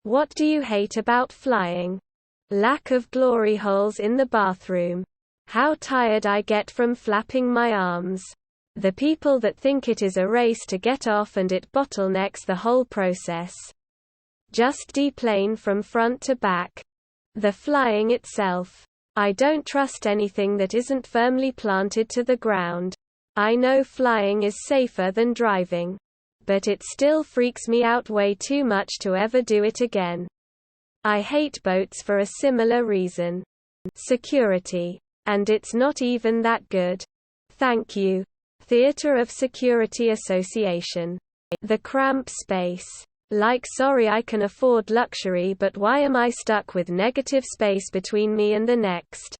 What do you hate about flying? Lack of glory holes in the bathroom. How tired I get from flapping my arms. The people that think it is a race to get off and it bottlenecks the whole process. Just deplane from front to back. The flying itself. I don't trust anything that isn't firmly planted to the ground. I know flying is safer than driving. But it still freaks me out way too much to ever do it again. I hate boats for a similar reason. Security. And it's not even that good. Thank you. Theatre of Security Association. The cramped space. Like, sorry, I can afford luxury, but why am I stuck with negative space between me and the next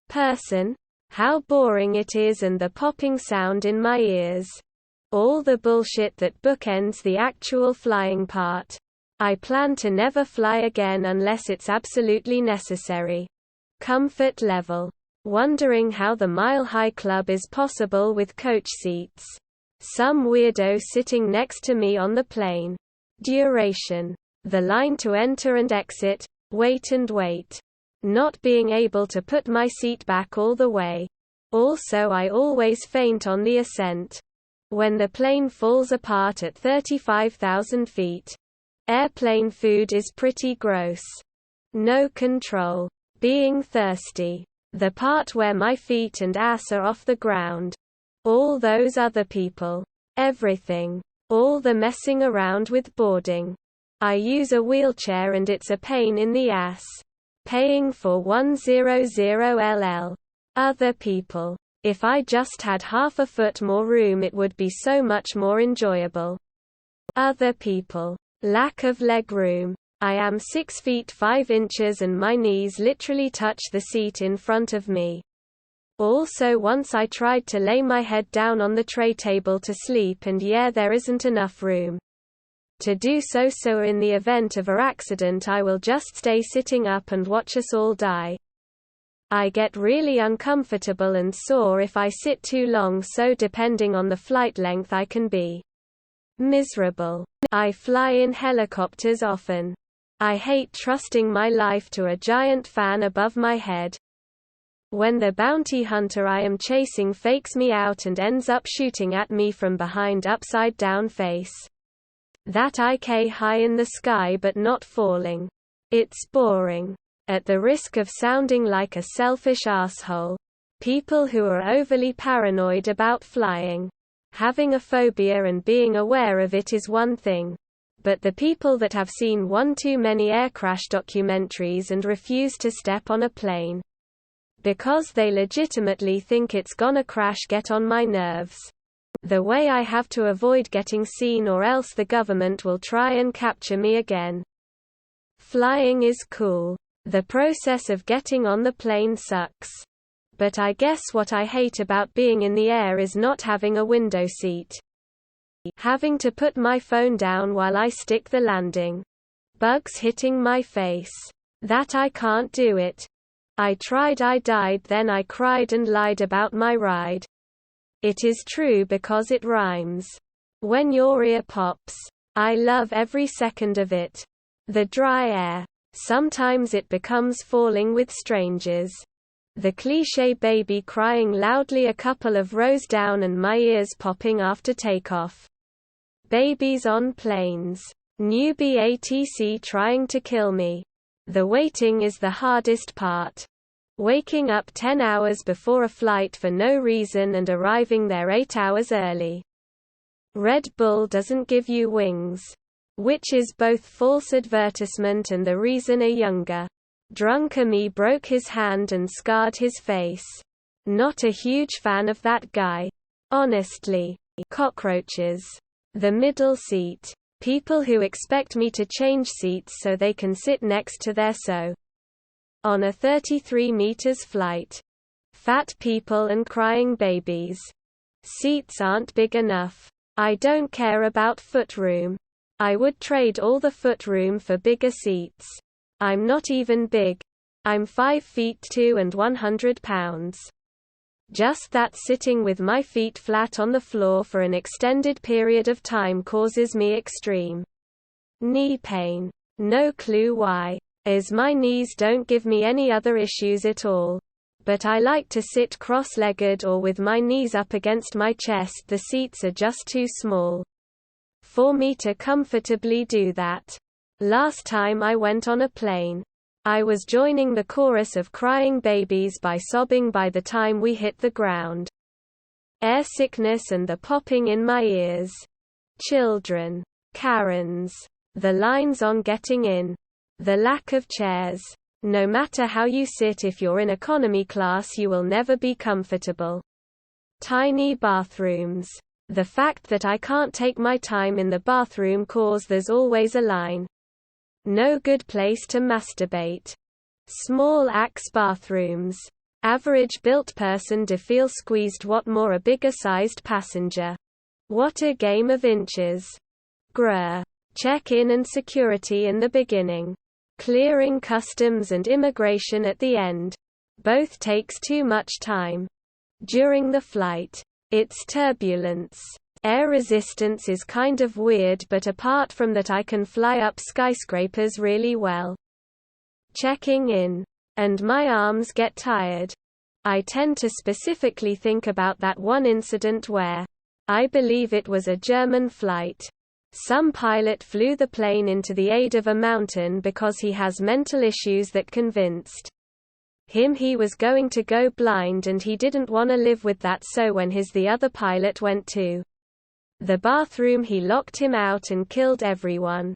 person? How boring it is, and the popping sound in my ears. All the bullshit that bookends the actual flying part. I plan to never fly again unless it's absolutely necessary. Comfort level. Wondering how the Mile High Club is possible with coach seats. Some weirdo sitting next to me on the plane. Duration. The line to enter and exit, wait and wait. Not being able to put my seat back all the way. Also, I always faint on the ascent. When the plane falls apart at 35,000 feet. Airplane food is pretty gross. No control. Being thirsty. The part where my feet and ass are off the ground. All those other people. Everything. All the messing around with boarding. I use a wheelchair and it's a pain in the ass. Paying for 100 other people. If I just had half a foot more room, it would be so much more enjoyable. Other people. Lack of leg room. I am 6 feet 5 inches and my knees literally touch the seat in front of me. Also, once I tried to lay my head down on the tray table to sleep, and there isn't enough room to do so, so in the event of an accident I will just stay sitting up and watch us all die. I get really uncomfortable and sore if I sit too long, so depending on the flight length I can be miserable. I fly in helicopters often. I hate trusting my life to a giant fan above my head. When the bounty hunter I am chasing fakes me out and ends up shooting at me from behind upside down face. That IK high in the sky but not falling. It's boring. At the risk of sounding like a selfish asshole. People who are overly paranoid about flying. Having a phobia and being aware of it is one thing. But the people that have seen one too many air crash documentaries and refuse to step on a plane because they legitimately think it's gonna crash get on my nerves. The way I have to avoid getting seen, or else the government will try and capture me again. Flying is cool. The process of getting on the plane sucks. But I guess what I hate about being in the air is not having a window seat. Having to put my phone down while I stick the landing. Bugs hitting my face. That I can't do it. I tried, I died, then I cried and lied about my ride. It is true because it rhymes. When your ear pops. I love every second of it. The dry air. Sometimes it becomes falling with strangers. The cliché baby crying loudly a couple of rows down and my ears popping after takeoff. Babies on planes. Newbie ATC trying to kill me. The waiting is the hardest part. Waking up 10 hours before a flight for no reason and arriving there 8 hours early. Red Bull doesn't give you wings. Which is both false advertisement and the reason a younger, drunker me broke his hand and scarred his face. Not a huge fan of that guy. Honestly. Cockroaches. The middle seat. People who expect me to change seats so they can sit next to their so. On a 33 meters flight. Fat people and crying babies. Seats aren't big enough. I don't care about footroom. I would trade all the footroom for bigger seats. I'm not even big. I'm 5 feet 2 and 100 pounds. Just that sitting with my feet flat on the floor for an extended period of time causes me extreme knee pain. No clue why. As my knees don't give me any other issues at all. But I like to sit cross-legged or with my knees up against my chest. The seats are just too small for me to comfortably do that. Last time I went on a plane, I was joining the chorus of crying babies by sobbing by the time we hit the ground. Air sickness and the popping in my ears. Children. Karens. The lines on getting in. The lack of chairs. No matter how you sit, if you're in economy class you will never be comfortable. Tiny bathrooms. The fact that I can't take my time in the bathroom cause there's always a line. No good place to masturbate. Small axe bathrooms. Average built person to feel squeezed. What more, a bigger sized passenger. What a game of inches. Grr. Check-in and security in the beginning. Clearing customs and immigration at the end. Both takes too much time. During the flight. It's turbulence. Air resistance is kind of weird, but apart from that I can fly up skyscrapers really well. Checking in. And my arms get tired. I tend to specifically think about that one incident where, I believe it was a German flight. Some pilot flew the plane into the aid of a mountain because he has mental issues that convinced him he was going to go blind, and he didn't want to live with that, so when the other pilot went to the bathroom he locked him out and killed everyone.